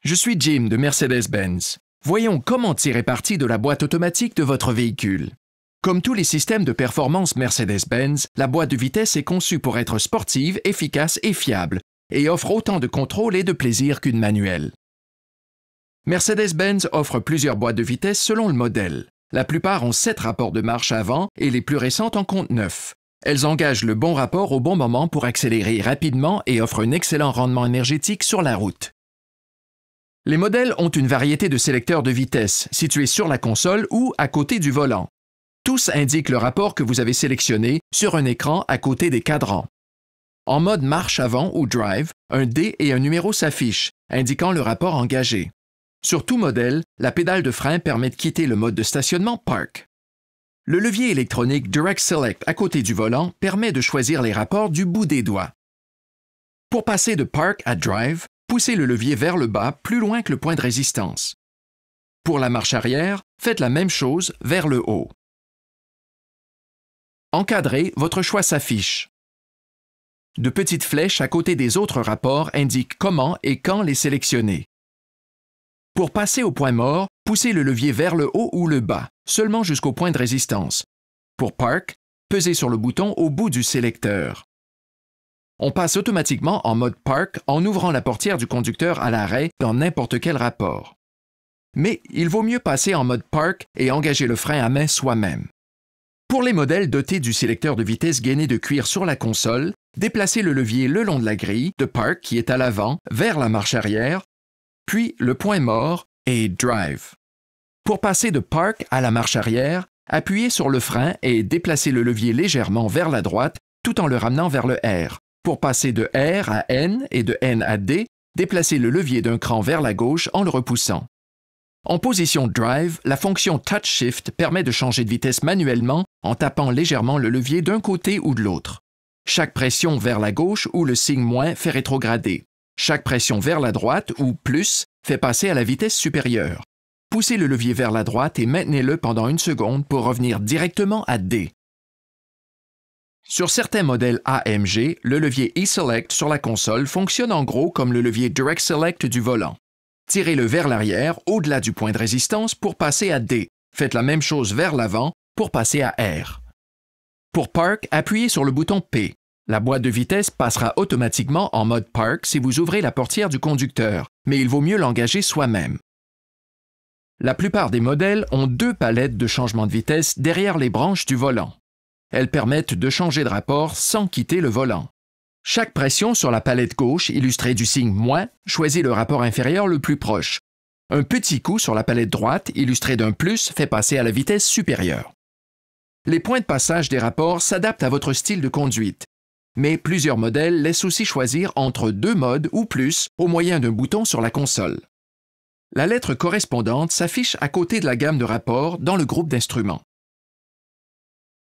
Je suis Jim de Mercedes-Benz. Voyons comment tirer parti de la boîte automatique de votre véhicule. Comme tous les systèmes de performance Mercedes-Benz, la boîte de vitesse est conçue pour être sportive, efficace et fiable, et offre autant de contrôle et de plaisir qu'une manuelle. Mercedes-Benz offre plusieurs boîtes de vitesse selon le modèle. La plupart ont 7 rapports de marche avant et les plus récentes en comptent 9. Elles engagent le bon rapport au bon moment pour accélérer rapidement et offrent un excellent rendement énergétique sur la route. Les modèles ont une variété de sélecteurs de vitesse situés sur la console ou à côté du volant. Tous indiquent le rapport que vous avez sélectionné sur un écran à côté des cadrans. En mode marche avant ou drive, un D et un numéro s'affichent, indiquant le rapport engagé. Sur tout modèle, la pédale de frein permet de quitter le mode de stationnement Park. Le levier électronique Direct Select à côté du volant permet de choisir les rapports du bout des doigts. Pour passer de Park à Drive, poussez le levier vers le bas plus loin que le point de résistance. Pour la marche arrière, faites la même chose vers le haut. Encadré, votre choix s'affiche. De petites flèches à côté des autres rapports indiquent comment et quand les sélectionner. Pour passer au point mort, poussez le levier vers le haut ou le bas, seulement jusqu'au point de résistance. Pour Park, pesez sur le bouton au bout du sélecteur. On passe automatiquement en mode Park en ouvrant la portière du conducteur à l'arrêt dans n'importe quel rapport. Mais il vaut mieux passer en mode Park et engager le frein à main soi-même. Pour les modèles dotés du sélecteur de vitesse gainé de cuir sur la console, déplacez le levier le long de la grille de Park qui est à l'avant vers la marche arrière, puis le point mort et Drive. Pour passer de Park à la marche arrière, appuyez sur le frein et déplacez le levier légèrement vers la droite tout en le ramenant vers le R. Pour passer de R à N et de N à D, déplacez le levier d'un cran vers la gauche en le repoussant. En position Drive, la fonction Touch Shift permet de changer de vitesse manuellement en tapant légèrement le levier d'un côté ou de l'autre. Chaque pression vers la gauche ou le signe moins fait rétrograder. Chaque pression vers la droite ou plus fait passer à la vitesse supérieure. Poussez le levier vers la droite et maintenez-le pendant 1 seconde pour revenir directement à D. Sur certains modèles AMG, le levier E-Select sur la console fonctionne en gros comme le levier Direct Select du volant. Tirez-le vers l'arrière, au-delà du point de résistance, pour passer à D. Faites la même chose vers l'avant pour passer à R. Pour Park, appuyez sur le bouton P. La boîte de vitesse passera automatiquement en mode Park si vous ouvrez la portière du conducteur, mais il vaut mieux l'engager soi-même. La plupart des modèles ont 2 palettes de changement de vitesse derrière les branches du volant. Elles permettent de changer de rapport sans quitter le volant. Chaque pression sur la palette gauche, illustrée du signe moins, choisit le rapport inférieur le plus proche. Un petit coup sur la palette droite, illustré d'un plus, fait passer à la vitesse supérieure. Les points de passage des rapports s'adaptent à votre style de conduite, mais plusieurs modèles laissent aussi choisir entre 2 modes ou plus au moyen d'un bouton sur la console. La lettre correspondante s'affiche à côté de la gamme de rapports dans le groupe d'instruments.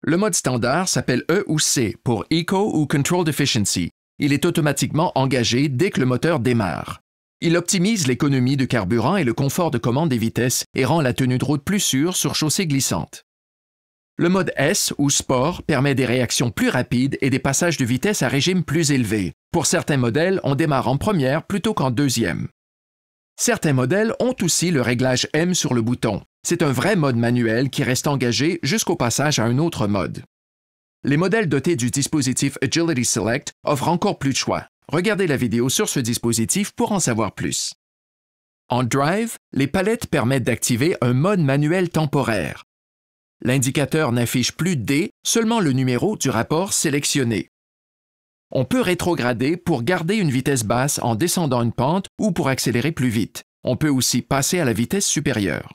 Le mode standard s'appelle E ou C pour Eco ou Controlled Efficiency. Il est automatiquement engagé dès que le moteur démarre. Il optimise l'économie de carburant et le confort de commande des vitesses et rend la tenue de route plus sûre sur chaussée glissante. Le mode S ou Sport permet des réactions plus rapides et des passages de vitesse à régime plus élevé. Pour certains modèles, on démarre en première plutôt qu'en deuxième. Certains modèles ont aussi le réglage M sur le bouton. C'est un vrai mode manuel qui reste engagé jusqu'au passage à un autre mode. Les modèles dotés du dispositif Agility Select offrent encore plus de choix. Regardez la vidéo sur ce dispositif pour en savoir plus. En Drive, les palettes permettent d'activer un mode manuel temporaire. L'indicateur n'affiche plus D, seulement le numéro du rapport sélectionné. On peut rétrograder pour garder une vitesse basse en descendant une pente ou pour accélérer plus vite. On peut aussi passer à la vitesse supérieure.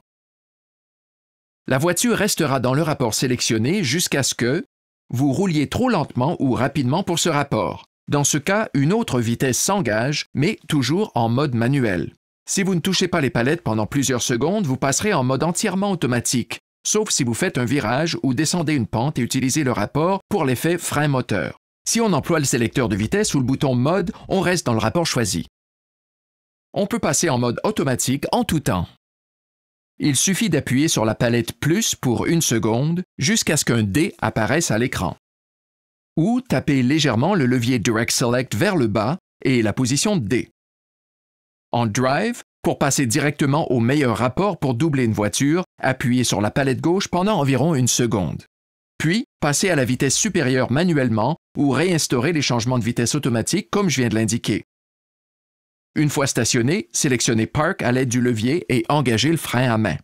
La voiture restera dans le rapport sélectionné jusqu'à ce que vous rouliez trop lentement ou rapidement pour ce rapport. Dans ce cas, une autre vitesse s'engage, mais toujours en mode manuel. Si vous ne touchez pas les palettes pendant plusieurs secondes, vous passerez en mode entièrement automatique, sauf si vous faites un virage ou descendez une pente et utilisez le rapport pour l'effet frein moteur. Si on emploie le sélecteur de vitesse ou le bouton Mode, on reste dans le rapport choisi. On peut passer en mode automatique en tout temps. Il suffit d'appuyer sur la palette plus pour 1 seconde jusqu'à ce qu'un D apparaisse à l'écran. Ou taper légèrement le levier Direct Select vers le bas et la position D. En Drive, Pour passer directement au meilleur rapport pour doubler une voiture, appuyez sur la palette gauche pendant environ 1 seconde. Puis, passez à la vitesse supérieure manuellement ou réinstaurez les changements de vitesse automatiques comme je viens de l'indiquer. Une fois stationné, sélectionnez Park à l'aide du levier et engagez le frein à main.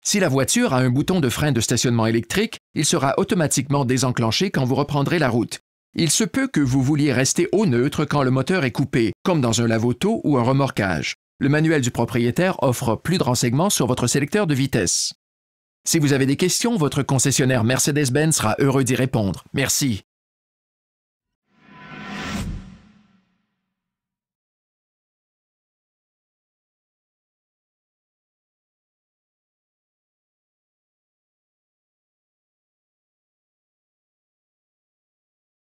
Si la voiture a un bouton de frein de stationnement électrique, il sera automatiquement désenclenché quand vous reprendrez la route. Il se peut que vous vouliez rester au neutre quand le moteur est coupé, comme dans un lave-auto ou un remorquage. Le manuel du propriétaire offre plus de renseignements sur votre sélecteur de vitesse. Si vous avez des questions, votre concessionnaire Mercedes-Benz sera heureux d'y répondre. Merci.